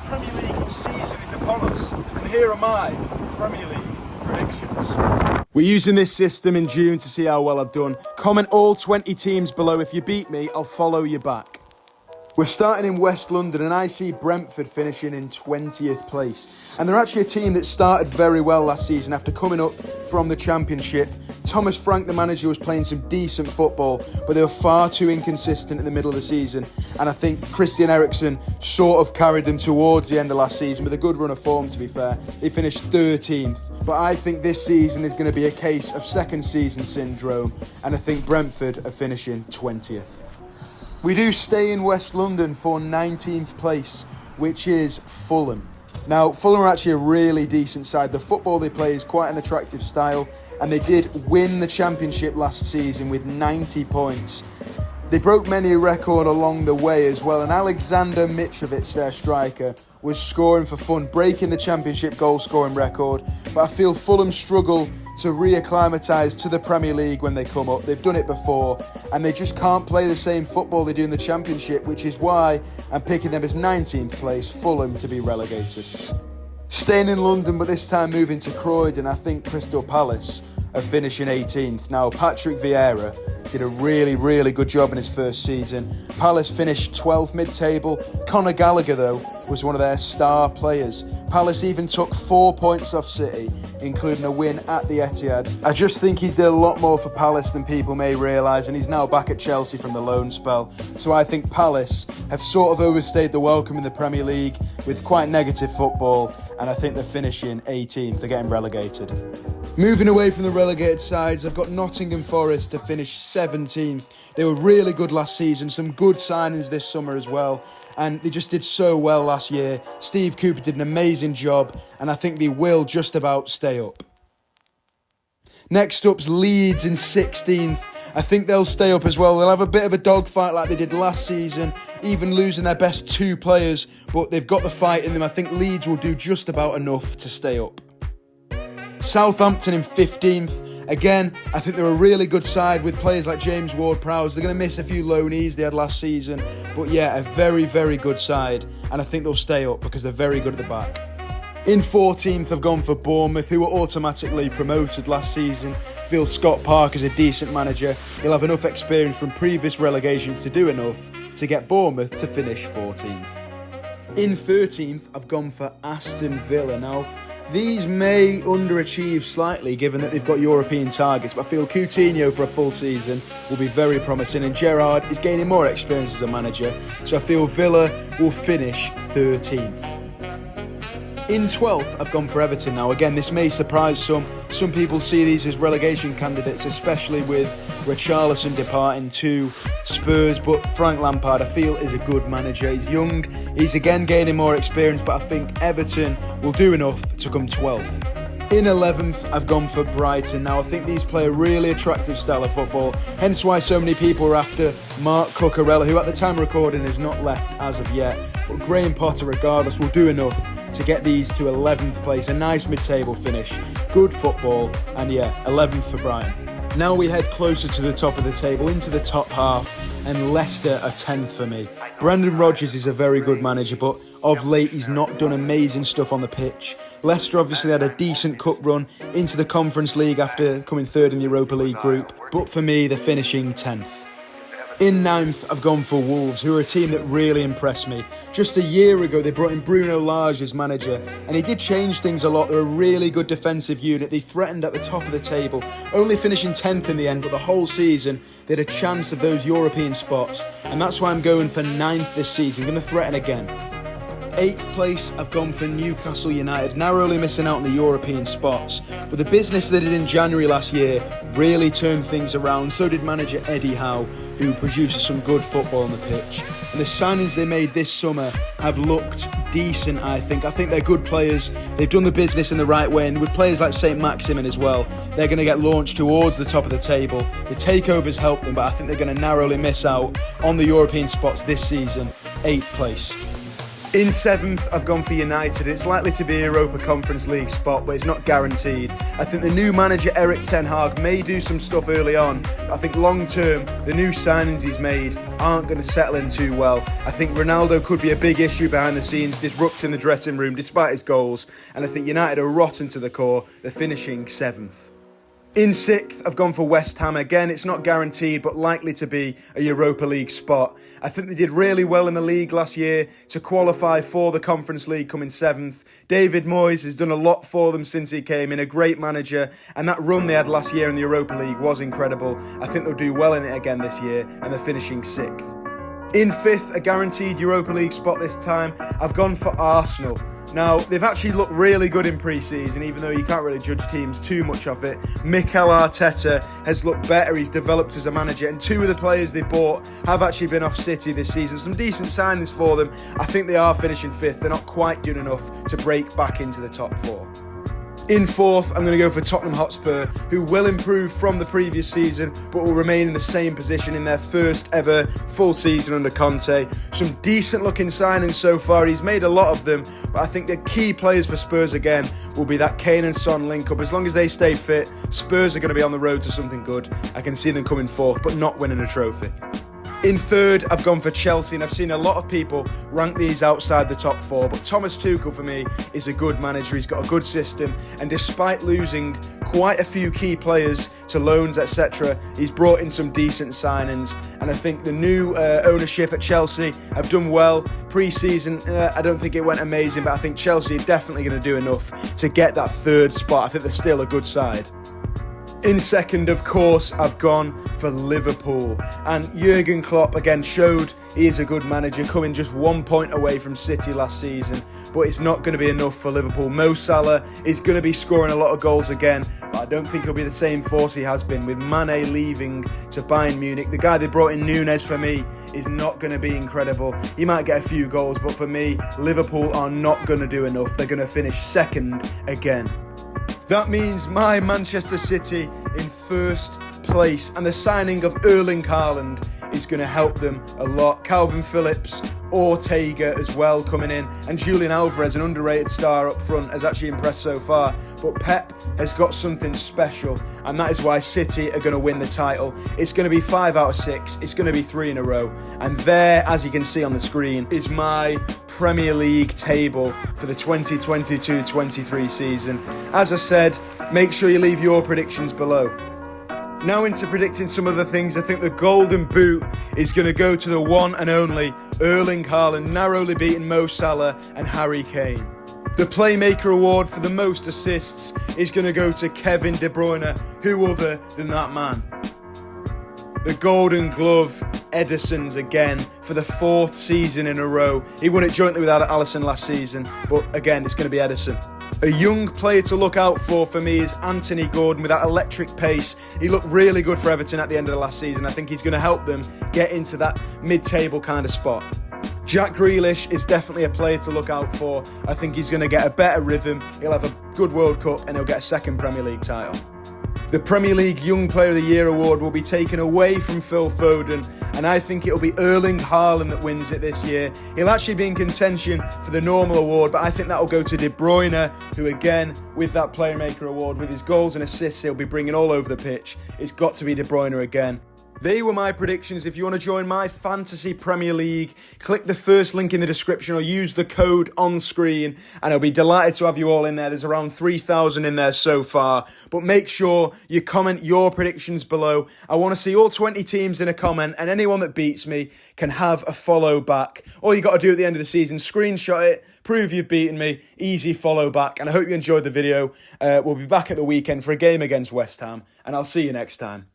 Premier League season is upon us, and here are my Premier League predictions. We're using this system in June to see how well I've done. Comment all 20 teams below. If you beat me, I'll follow you back. We're starting in West London, and I see Brentford finishing in 20th place. And they're actually a team that started very well last season after coming up from the Championship. Thomas Frank, the manager, was playing some decent football, but they were far too inconsistent in the middle of the season. And I think Christian Eriksen sort of carried them towards the end of last season with a good run of form, to be fair. They finished 13th. But I think this season is going to be a case of second season syndrome, and I think Brentford are finishing 20th. We do stay in West London for 19th place, which is Fulham. Now, Fulham are actually a really decent side. The football they play is quite an attractive style, and they did win the Championship last season with 90 points. They broke many a record along the way as well, and Alexander Mitrovic, their striker, was scoring for fun, breaking the Championship goal-scoring record. But I feel Fulham struggle to reacclimatise to the Premier League when they come up. They've done it before, and they just can't play the same football they do in the Championship, which is why I'm picking them as 19th place, Fulham, to be relegated. Staying in London, but this time moving to Croydon, I think Crystal Palace are finishing 18th. Now, Patrick Vieira did a really good job in his first season. Palace finished 12th mid-table. Conor Gallagher, though, was one of their star players. Palace even took 4 points off City, including a win at the Etihad. I just think he did a lot more for Palace than people may realise, and he's now back at Chelsea from the loan spell. So I think Palace have sort of overstayed the welcome in the Premier League with quite negative football, and I think they're finishing 18th. They're getting relegated. Moving away from the relegated sides, I've got Nottingham Forest to finish 17th. They were really good last season, some good signings this summer as well, and they just did so well last year. Steve Cooper did an amazing job, and I think they will just about stay up. Next up's Leeds in 16th. I think they'll stay up as well. They'll have a bit of a dogfight like they did last season, even losing their best two players, but they've got the fight in them. I think Leeds will do just about enough to stay up. Southampton in 15th. Again, I think they're a really good side with players like James Ward-Prowse. They're going to miss a few loanees they had last season. But yeah, a very good side. And I think they'll stay up because they're very good at the back. In 14th, I've gone for Bournemouth, who were automatically promoted last season. I feel Scott Parker's a decent manager. He'll have enough experience from previous relegations to do enough to get Bournemouth to finish 14th. In 13th, I've gone for Aston Villa. Now, these may underachieve slightly given that they've got European targets, but I feel Coutinho for a full season will be very promising, and Gerrard is gaining more experience as a manager, so I feel Villa will finish 13th. In 12th, I've gone for Everton. Now, again, this may surprise some. Some people see these as relegation candidates, especially with Richarlison departing to Spurs, but Frank Lampard, I feel, is a good manager. He's young, he's again gaining more experience, but I think Everton will do enough to come 12th. In 11th, I've gone for Brighton. Now, I think these play a really attractive style of football, hence why so many people are after Mark Cucurella, who at the time of recording is not left as of yet. But Graham Potter, regardless, will do enough to get these to 11th place. A nice mid-table finish, good football, and yeah, 11th for Brighton. Now we head closer to the top of the table, into the top half, and Leicester are 10th for me. Brendan Rodgers is a very good manager, but of late he's not done amazing stuff on the pitch. Leicester obviously had a decent cup run into the Conference League after coming third in the Europa League group, but for me they're finishing 10th. In 9th, I've gone for Wolves, who are a team that really impressed me. Just a year ago, they brought in Bruno Lage as manager, and he did change things a lot. They're a really good defensive unit. They threatened at the top of the table, only finishing 10th in the end, but the whole season, they had a chance of those European spots, and that's why I'm going for 9th this season. I'm going to threaten again. 8th place, I've gone for Newcastle United, narrowly missing out on the European spots. But the business they did in January last year really turned things around. So did manager Eddie Howe, who produces some good football on the pitch. And the signings they made this summer have looked decent, I think. I think they're good players. They've done the business in the right way. And with players like St. Maximin as well, they're going to get launched towards the top of the table. The takeovers help them, but I think they're going to narrowly miss out on the European spots this season. 8th place. In 7th, I've gone for United. It's likely to be a Europa Conference League spot, but it's not guaranteed. I think the new manager, Erik ten Hag, may do some stuff early on, but I think long term, the new signings he's made aren't going to settle in too well. I think Ronaldo could be a big issue behind the scenes, disrupting the dressing room despite his goals, and I think United are rotten to the core. They're finishing 7th. In 6th, I've gone for West Ham. Again, it's not guaranteed, but likely to be a Europa League spot. I think they did really well in the league last year to qualify for the Conference League, coming 7th. David Moyes has done a lot for them since he came in, a great manager, and that run they had last year in the Europa League was incredible. I think they'll do well in it again this year, and they're finishing 6th. In 5th, a guaranteed Europa League spot this time, I've gone for Arsenal. Now, they've actually looked really good in pre-season, even though you can't really judge teams too much off it. Mikel Arteta has looked better, he's developed as a manager, and 2 of the players they bought have actually been off City this season. Some decent signings for them. I think they are finishing 5th. They're not quite doing enough to break back into the top 4. In 4th, I'm going to go for Tottenham Hotspur, who will improve from the previous season, but will remain in the same position in their first ever full season under Conte. Some decent looking signings so far, he's made a lot of them, but I think the key players for Spurs again will be that Kane and Son link up. As long as they stay fit, Spurs are going to be on the road to something good. I can see them coming 4th, but not winning a trophy. In 3rd, I've gone for Chelsea, and I've seen a lot of people rank these outside the top 4, but Thomas Tuchel for me is a good manager. He's got a good system, and despite losing quite a few key players to loans, etc., he's brought in some decent signings, and I think the new ownership at Chelsea have done well. Pre-season, I don't think it went amazing, but I think Chelsea are definitely going to do enough to get that 3rd spot. I think they're still a good side. In 2nd, of course, I've gone for Liverpool. And Jurgen Klopp again showed he is a good manager, coming just 1 point away from City last season. But it's not going to be enough for Liverpool. Mo Salah is going to be scoring a lot of goals again, but I don't think he'll be the same force he has been with Mane leaving to Bayern Munich. The guy they brought in, Nunes, for me, is not going to be incredible. He might get a few goals, but for me, Liverpool are not going to do enough. They're going to finish 2nd again. That means my Manchester City in 1st place, and the signing of Erling Haaland is going to help them a lot. Calvin Phillips, Ortega as well coming in, and Julian Alvarez, an underrated star up front, has actually impressed so far. But Pep has got something special, and that is why City are going to win the title. It's going to be 5 out of 6. It's going to be 3 in a row. And there, as you can see on the screen, is my Premier League table for the 2022-23 season. As I said, make sure you leave your predictions below. Now into predicting some other things. I think the Golden Boot is going to go to the one and only Erling Haaland, narrowly beating Mo Salah and Harry Kane. The Playmaker Award for the most assists is going to go to Kevin De Bruyne, who other than that man. The Golden Glove, Ederson's again for the 4th season in a row. He won it jointly with Alisson last season, but again, it's going to be Ederson. A young player to look out for me is Anthony Gordon with that electric pace. He looked really good for Everton at the end of the last season. I think he's going to help them get into that mid-table kind of spot. Jack Grealish is definitely a player to look out for. I think he's going to get a better rhythm. He'll have a good World Cup and he'll get a 2nd Premier League title. The Premier League Young Player of the Year award will be taken away from Phil Foden, and I think it'll be Erling Haaland that wins it this year. He'll actually be in contention for the normal award, but I think that'll go to De Bruyne, who again, with that Playmaker award, with his goals and assists, he'll be bringing all over the pitch. It's got to be De Bruyne again. They were my predictions. If you want to join my Fantasy Premier League, click the first link in the description or use the code on screen, and I'll be delighted to have you all in there. There's around 3,000 in there so far, but make sure you comment your predictions below. I want to see all 20 teams in a comment, and anyone that beats me can have a follow back. All you got to do at the end of the season, screenshot it, prove you've beaten me, easy follow back, and I hope you enjoyed the video. We'll be back at the weekend for a game against West Ham, and I'll see you next time.